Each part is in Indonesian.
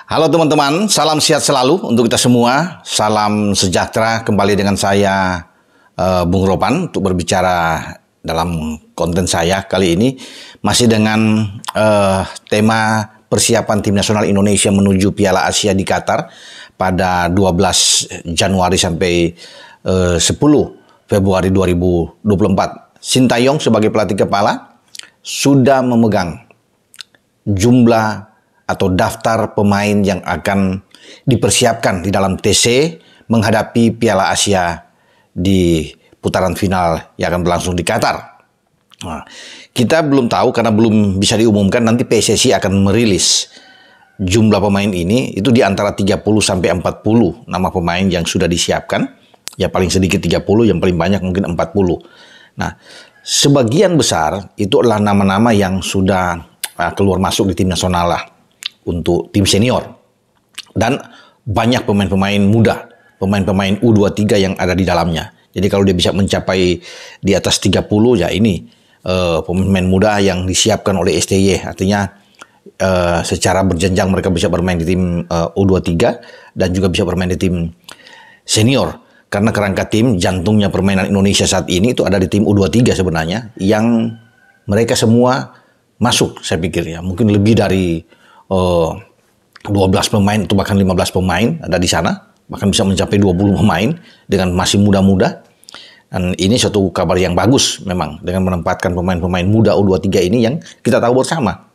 Halo teman-teman, salam sehat selalu untuk kita semua. Salam sejahtera kembali dengan saya Bung Ropan untuk berbicara dalam konten saya kali ini masih dengan tema persiapan tim nasional Indonesia menuju Piala Asia di Qatar pada 12 Januari sampai 10 Februari 2024. Sintayong sebagai pelatih kepala sudah memegang jumlah atau daftar pemain yang akan dipersiapkan di dalam TC menghadapi Piala Asia di putaran final yang akan berlangsung di Qatar. Nah, kita belum tahu karena belum bisa diumumkan, nanti PSSI akan merilis jumlah pemain ini, itu di antara 30 sampai 40 nama pemain yang sudah disiapkan. Ya paling sedikit 30, yang paling banyak mungkin 40. Nah, sebagian besar itu adalah nama-nama yang sudah keluar masuk di tim nasional lah untuk tim senior. Dan banyak pemain-pemain muda, pemain-pemain U23 yang ada di dalamnya. Jadi kalau dia bisa mencapai di atas 30, ya ini pemain muda yang disiapkan oleh STY. Artinya secara berjenjang mereka bisa bermain di tim U23 dan juga bisa bermain di tim senior. Karena kerangka tim, jantungnya permainan Indonesia saat ini itu ada di tim U23 sebenarnya, yang mereka semua masuk, saya pikir ya. Mungkin lebih dari 12 pemain atau bahkan 15 pemain ada di sana, bahkan bisa mencapai 20 pemain dengan masih muda-muda. Dan ini suatu kabar yang bagus memang dengan menempatkan pemain-pemain muda U23 ini yang kita tahu bersama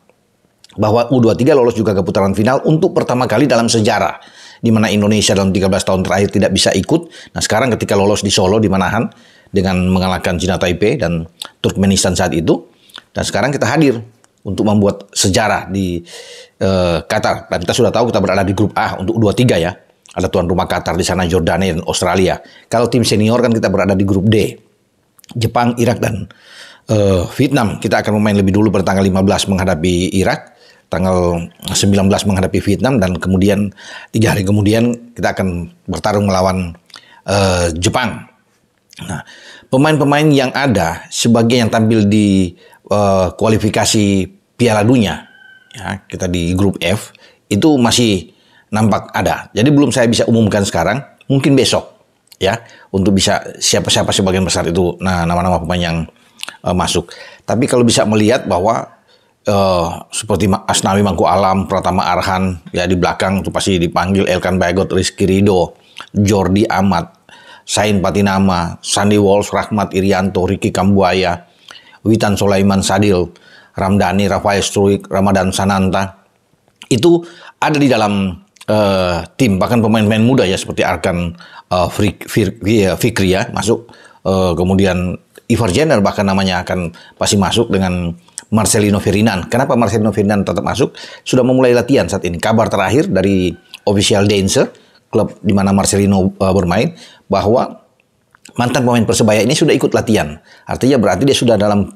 bahwa U23 lolos juga ke putaran final untuk pertama kali dalam sejarah, di mana Indonesia dalam 13 tahun terakhir tidak bisa ikut. Nah sekarang ketika lolos di Solo, di Manahan, dengan mengalahkan China Taipei dan Turkmenistan saat itu, dan sekarang kita hadir untuk membuat sejarah di Qatar. Dan kita sudah tahu kita berada di grup A untuk U23 ya. Ada tuan rumah Qatar di sana, Jordania dan Australia. Kalau tim senior kan kita berada di grup D. Jepang, Irak dan Vietnam. Kita akan bermain lebih dulu pada tanggal 15 menghadapi Irak, tanggal 19 menghadapi Vietnam, dan kemudian 3 hari kemudian kita akan bertarung melawan Jepang. Nah, pemain-pemain yang ada, sebagian yang tampil di kualifikasi Piala Dunia, ya, kita di grup F, itu masih nampak ada. Jadi belum saya bisa umumkan sekarang, mungkin besok ya, untuk bisa siapa-siapa sebagian besar itu nama-nama pemain yang masuk. Tapi kalau bisa melihat bahwa seperti Asnawi Mangku Alam, Pratama Arhan, ya di belakang itu pasti dipanggil Elkan Bagot, Rizky Ridho, Jordi Amat, Sain Patinama, Sandy Walsh, Rahmat Irianto, Ricky Kambuaya, Witan Sulaiman Sadil, Ramdhani, Rafael Struik, Ramadan Sananta, itu ada di dalam tim. Bahkan pemain-pemain muda ya seperti Arkan Fikri ya masuk, kemudian Ivar Jenner bahkan namanya akan pasti masuk, dengan Marcelino Ferdinand. Kenapa Marcelino Ferdinand tetap masuk? Sudah memulai latihan saat ini. Kabar terakhir dari official Dancer, klub di mana Marcelino bermain, bahwa mantan pemain Persebaya ini sudah ikut latihan. Artinya berarti dia sudah dalam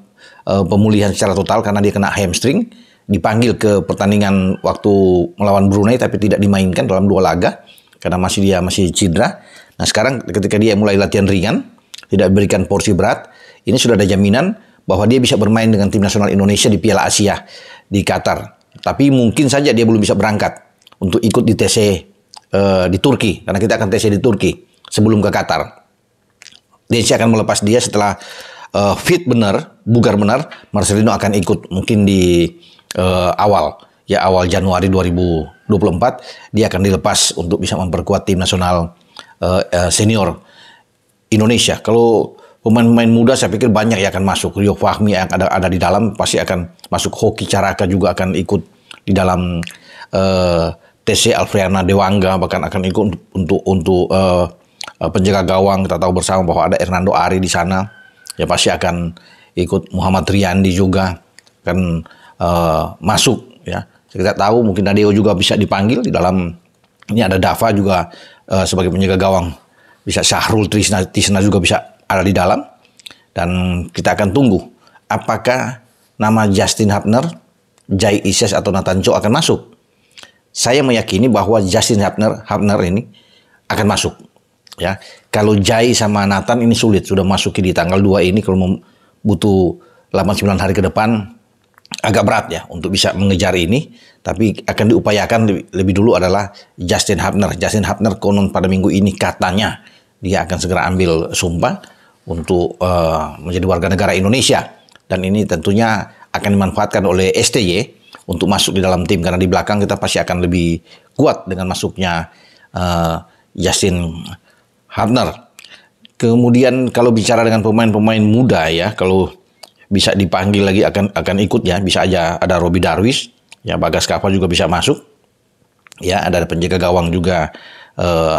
pemulihan secara total karena dia kena hamstring. Dipanggil ke pertandingan waktu melawan Brunei tapi tidak dimainkan dalam 2 laga karena dia masih cedera. Nah sekarang ketika dia mulai latihan ringan, tidak diberikan porsi berat, ini sudah ada jaminan bahwa dia bisa bermain dengan tim nasional Indonesia di Piala Asia di Qatar. Tapi mungkin saja dia belum bisa berangkat untuk ikut di TC di Turki, karena kita akan TC di Turki sebelum ke Qatar. Indonesia akan melepas dia setelah fit benar, bugar benar. Marcelino akan ikut mungkin di awal Januari 2024 dia akan dilepas untuk bisa memperkuat tim nasional senior Indonesia. Kalau pemain-pemain muda saya pikir banyak yang akan masuk. Rio Fahmi yang ada di dalam pasti akan masuk. Hoki Caraka juga akan ikut di dalam TC. Alfriana Dewangga bahkan akan ikut untuk penjaga gawang. Kita tahu bersama bahwa ada Hernando Ari di sana, ya pasti akan ikut. Muhammad Riyandi juga akan masuk ya. Kita tahu mungkin Nadeo juga bisa dipanggil di dalam ini. Ada Dava juga sebagai penjaga gawang, bisa Syahrul Tisna juga bisa ada di dalam. Dan kita akan tunggu apakah nama Justin Hubner, Jai Ises atau Nathan Cho akan masuk. Saya meyakini bahwa Justin Hubner ini akan masuk ya. Kalau Jai sama Nathan ini sulit, sudah masuki di tanggal 2 ini, kalau butuh 8-9 hari ke depan agak berat ya untuk bisa mengejar ini, tapi akan diupayakan lebih dulu adalah Justin Hubner. Justin Hubner konon pada minggu ini katanya dia akan segera ambil sumpah untuk menjadi warga negara Indonesia, dan ini tentunya akan dimanfaatkan oleh STY untuk masuk di dalam tim, karena di belakang kita pasti akan lebih kuat dengan masuknya Justin Hubner. Kemudian kalau bicara dengan pemain-pemain muda ya, kalau bisa dipanggil lagi akan ikut ya, bisa aja ada Robbie Darwish, ya Bagas Kava juga bisa masuk. Ya, ada penjaga gawang juga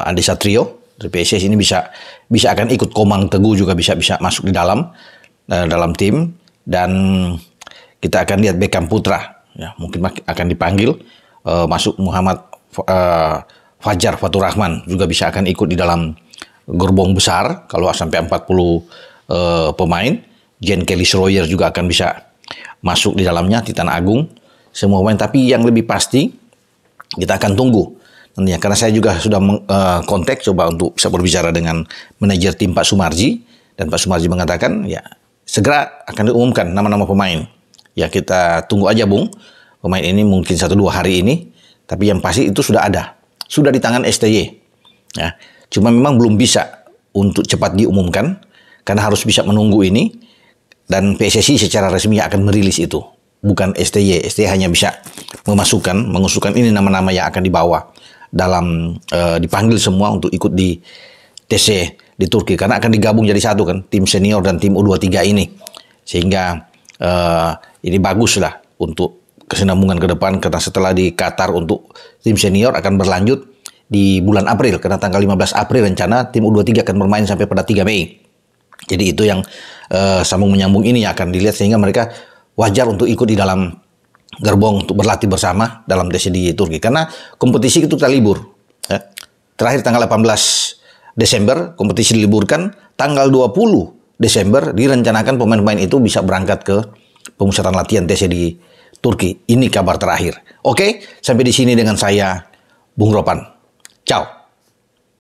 Andi Satrio dari PSS ini bisa akan ikut. Komang Teguh juga bisa masuk di dalam tim, dan kita akan lihat Beckham Putra ya, mungkin akan dipanggil masuk. Muhammad Fajar Fatur Rahman juga bisa akan ikut di dalam gerbong besar kalau sampai 40 pemain. Jen Kelly Schroyer juga akan bisa masuk di dalamnya, Titan Agung, semua pemain. Tapi yang lebih pasti kita akan tunggu nantinya, karena saya juga sudah kontak coba untuk bisa berbicara dengan manajer tim Pak Sumarji, dan Pak Sumarji mengatakan ya segera akan diumumkan nama-nama pemain. Ya kita tunggu aja Bung, pemain ini mungkin 1-2 hari ini, tapi yang pasti itu sudah ada, sudah di tangan STY ya. Cuma memang belum bisa untuk cepat diumumkan karena harus bisa menunggu ini, dan PSSI secara resmi akan merilis itu, bukan STY. STY hanya bisa mengusulkan ini nama-nama yang akan dibawa dalam dipanggil semua untuk ikut di TC di Turki, karena akan digabung jadi satu kan, tim senior dan tim U23 ini, sehingga ini bagus lah untuk kesinambungan ke depan, karena setelah di Qatar untuk tim senior akan berlanjut di bulan April, karena tanggal 15 April rencana tim U23 akan bermain sampai pada 3 Mei. Jadi itu yang sambung menyambung ini yang akan dilihat, sehingga mereka wajar untuk ikut di dalam gerbong untuk berlatih bersama dalam TC di Turki, karena kompetisi itu kita libur ya. Terakhir tanggal 18 Desember kompetisi diliburkan, tanggal 20 Desember direncanakan pemain-pemain itu bisa berangkat ke pemusatan latihan TC di Turki. Ini kabar terakhir. Oke, sampai di sini dengan saya Bung Ropan. Ciao.